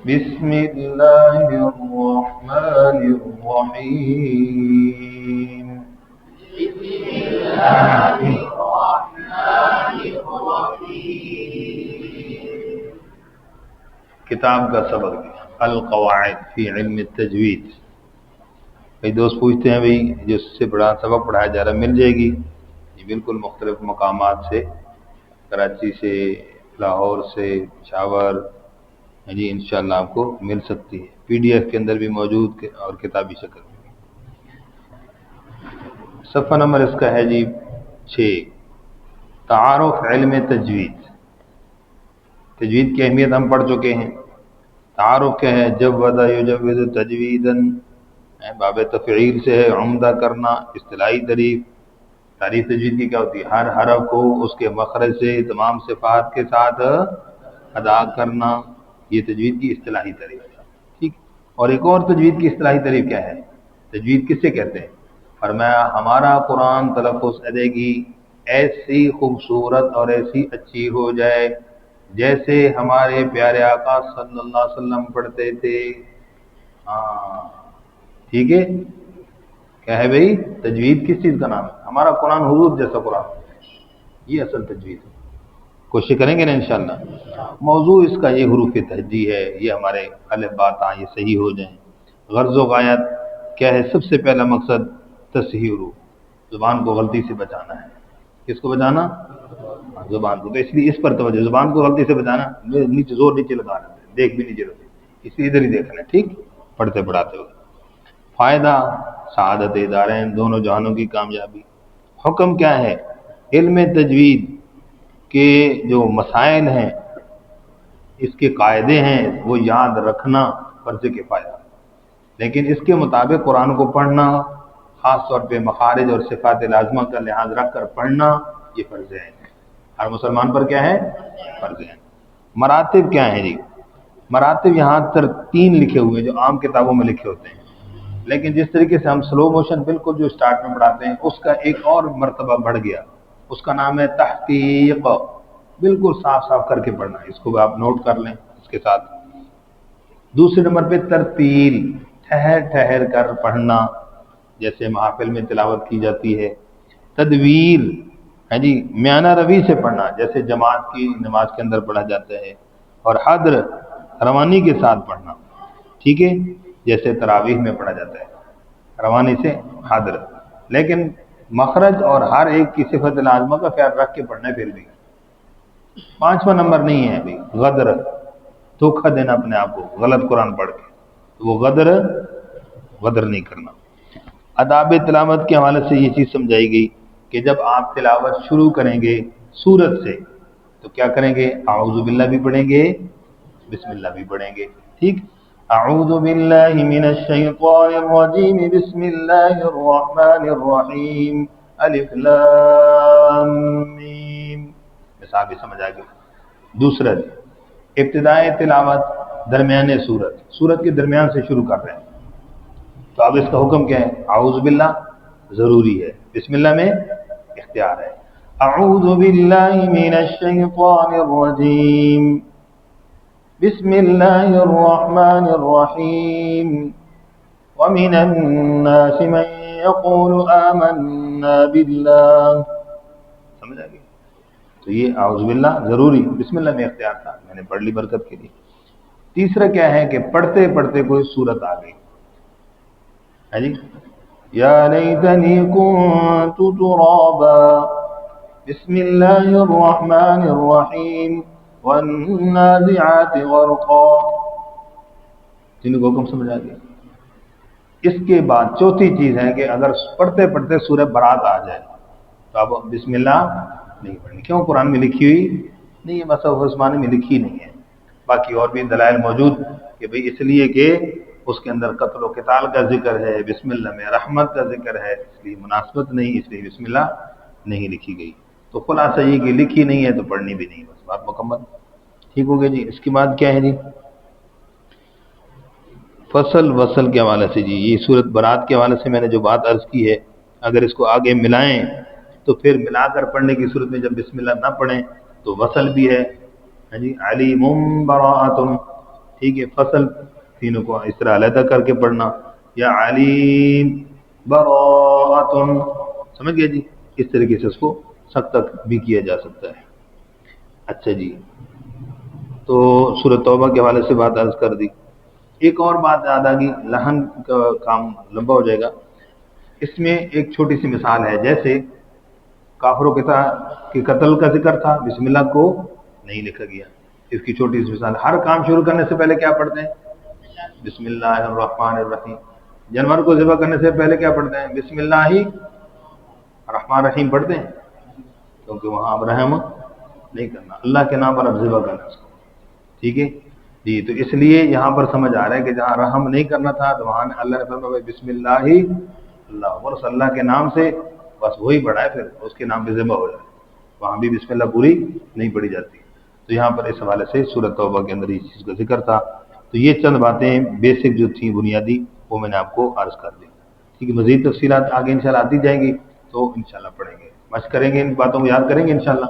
بسم الله الرحمن الرحيم. کتاب کا سبق دیا القواعد فی علم التجوید. کئی دوست پوچھتے ہیں بھائی جو سے بڑا سبق پڑھایا جا رہا ہے مل جائے گی؟ یہ بالکل مختلف مقامات سے، کراچی سے، لاہور سے، پشاور، جی انشاءاللہ آپ کو مل سکتی ہے، پی ڈی ایف کے اندر بھی موجود اور کتابی شکل میں. صفحہ نمبر اس کا ہے جی 6. تعارف علم تجوید. تجوید کی اہمیت ہم پڑھ چکے ہیں. تعارف کیا ہے؟ جود یجوز تجویداً، باب تفعیل سے ہے عمدہ کرنا، اصطلاحی تعریف تجوید کی کیا ہوتی ہے؟ ہر حرف کو اس کے مخرج سے تمام صفات کے ساتھ ادا کرنا، یہ تجوید کی اصطلاحی تعریف ہے. ٹھیک. اور ایک اور تجوید کی اصطلاحی تعریف کیا ہے؟ تجوید کس سے کہتے ہیں؟ فرمایا ہمارا قرآن تلفظ ادائیگی ایسی خوبصورت اور ایسی اچھی ہو جائے جیسے ہمارے پیارے آقا صلی اللہ علیہ وسلم پڑھتے تھے. ہاں ٹھیک ہے. کیا ہے بھائی؟ تجوید کس چیز کا نام ہے؟ ہمارا قرآن حضور جیسا قرآن، یہ اصل تجوید ہے. کوشش کریں گے نا انشاءاللہ. موضوع اس کا یہ حروف تہجی ہے، یہ ہمارے الف با تا یہ صحیح ہو جائیں. غرض و غایت کیا ہے؟ سب سے پہلا مقصد تصحیح حروف، زبان کو غلطی سے بچانا ہے. کس کو بچانا؟ زبان کو. تو اس لیے اس پر توجہ، زبان کو غلطی سے بچانا. نیچے زور نیچے لگا رہے ہیں، دیکھ بھی نیچے رہتے، اس لیے ادھر ہی دیکھنا ہے. ٹھیک. پڑھتے پڑھاتے ہوئے فائدہ سعادت دارین، دونوں جہانوں کی کامیابی. حکم کیا ہے؟ علم تجوید کے جو مسائل ہیں، اس کے قاعدے ہیں، وہ یاد رکھنا فرض کفایہ، لیکن اس کے مطابق قرآن کو پڑھنا، خاص طور پہ مخارج اور صفات لازمہ کا لحاظ رکھ کر پڑھنا، یہ فرض ہے. ہر مسلمان پر کیا ہے؟ فرض ہے. مراتب کیا ہیں جی؟ مراتب یہاں 3 لکھے ہوئے جو عام کتابوں میں لکھے ہوتے ہیں، لیکن جس طریقے سے ہم سلو موشن بالکل جو سٹارٹ میں پڑھاتے ہیں، اس کا ایک اور مرتبہ بڑھ گیا، اس کا نام ہے تحقیق. بالکل صاف صاف کر کے پڑھنا، اس کو آپ نوٹ کر لیں اس کے ساتھ. دوسرے نمبر پہ ترتیل، ٹھہر ٹھہر کر پڑھنا، جیسے محافل میں تلاوت کی جاتی ہے. تدویر ہے جی، میانہ روی سے پڑھنا، جیسے جماعت کی نماز کے اندر پڑھا جاتا ہے. اور حدر، روانی کے ساتھ پڑھنا. ٹھیک ہے، جیسے تراویح میں پڑھا جاتا ہے، روانی سے حدر. لیکن مخرج اور ہر ایک کی صفت لازمہ کا خیال رکھ کے پڑھنا ہے. پھر بھی 5واں نمبر نہیں ہے ابھی، غدر، دھوکہ دینا اپنے آپ کو غلط قرآن پڑھ کے، تو وہ غدر نہیں کرنا. آداب تلاوت کے حوالے سے یہ چیز سمجھائی گئی کہ جب آپ تلاوت شروع کریں گے سورت سے تو کیا کریں گے؟ اعوذ باللہ بھی پڑھیں گے، بسم اللہ بھی پڑھیں گے. ٹھیک. اعوذ باللہ من الشیطان الرجیم، بسم اللہ الرحمن الرحیم، الف لام میم. مثال بھی سمجھ آ گئی. دوسرا ابتدائے تلاوت درمیانے سورت کے درمیان سے شروع کر رہے ہیں، تو اب اس کا حکم کیا ہے؟ اعوذ باللہ ضروری ہے، بسم اللہ میں اختیار ہے. اعوذ باللہ من الشیطان الرجیم، بسم اللہ الرحمن الرحیم، ومن الناس من يقول آمنا باللہ. سمجھ آ گئی؟ تو یہ اعوذ باللہ ضروری، بسم اللہ میں اختیار تھا، میں نے پڑھ لی برکت کے لیے. تیسرا کیا ہے کہ پڑھتے پڑھتے کوئی سورت آ گئی ہے جی، یا لیتنی کنت ترابا، بسم اللہ الرحمن الرحیم، والنازعات غرقا. جن کو حکم سمجھ آ گیا. اس کے بعد چوتھی چیز ہے کہ اگر پڑھتے پڑھتے سورہ برات آ جائے تو اب بسم اللہ نہیں پڑھنی. کیوں؟ قرآن میں لکھی ہوئی نہیں ہے، مصحف عثمانی میں لکھی نہیں ہے. باقی اور بھی دلائل موجود کہ بھئی اس لیے کہ اس کے اندر قتل و قتال کا ذکر ہے، بسم اللہ میں رحمت کا ذکر ہے، اس لیے مناسبت نہیں، اس لیے بسم اللہ نہیں لکھی گئی. تو خلاصہ یہ کہ لکھی نہیں ہے تو پڑھنی بھی نہیں، بس بات مکمل. ٹھیک ہو گیا جی. اس کے بعد کیا ہے جی؟ فصل وصل کے حوالے سے جی، یہ صورت برات کے حوالے سے میں نے جو بات عرض کی ہے، اگر اس کو آگے ملائیں تو پھر ملا کر پڑھنے کی صورت میں جب بسم اللہ نہ پڑھیں تو وصل بھی ہے جی، علیم براۃ. ٹھیک ہے، فصل تینوں کو اس طرح علیحدہ کر کے پڑھنا، یا علیم براءۃ، سمجھ گئے جی، اس طریقے سے اس کو سخت تک بھی کیا جا سکتا ہے۔ اچھا جی، تو سورۃ توبہ کے حوالے سے بات عرض کر دی۔ ایک اور بات یاد آ گئی، لہن کا کام لمبا ہو جائے گا، اس میں ایک چھوٹی سی مثال ہے، جیسے کافروں کے قتل کا ذکر تھا، بسم اللہ کو نہیں لکھا گیا، اس کی چھوٹی سی مثال، ہر کام شروع کرنے سے پہلے کیا پڑھتے ہیں؟ بسم اللہ الرحمن الرحیم۔ جانور کو ذبح کرنے سے پہلے کیا پڑھتے ہیں؟ بسم اللہ الرحمن الرحیم پڑھتے ہیں، کیونکہ وہاں اب رحم نہیں کرنا، اللہ کے نام پر اب ذبح کرنا اس کو، ٹھیک ہے جی۔ تو اس لیے یہاں پر سمجھ آ رہا ہے کہ جہاں رحم نہیں کرنا تھا تو وہاں اللہ نے فرمایا بسم اللہ، اللہ اکبر، اللہ کے نام سے بس وہی بڑھائے، پھر اس کے نام پہ ذبح ہو جائے، وہاں بھی بسم اللہ پوری نہیں پڑھی جاتی۔ تو یہاں پر اس حوالے سے سورۃ توبہ کے اندر اس چیز کا ذکر تھا۔ تو یہ چند باتیں بیسک جو تھیں بنیادی، وہ میں نے آپ کو عرض کر دی، ٹھیک ہے۔ مزید تفصیلات آگے انشاءاللہ آتی جائیں گی تو انشاءاللہ پڑھیں گے، مشق کریں گے، ان باتوں کو یاد کریں گے انشاءاللہ۔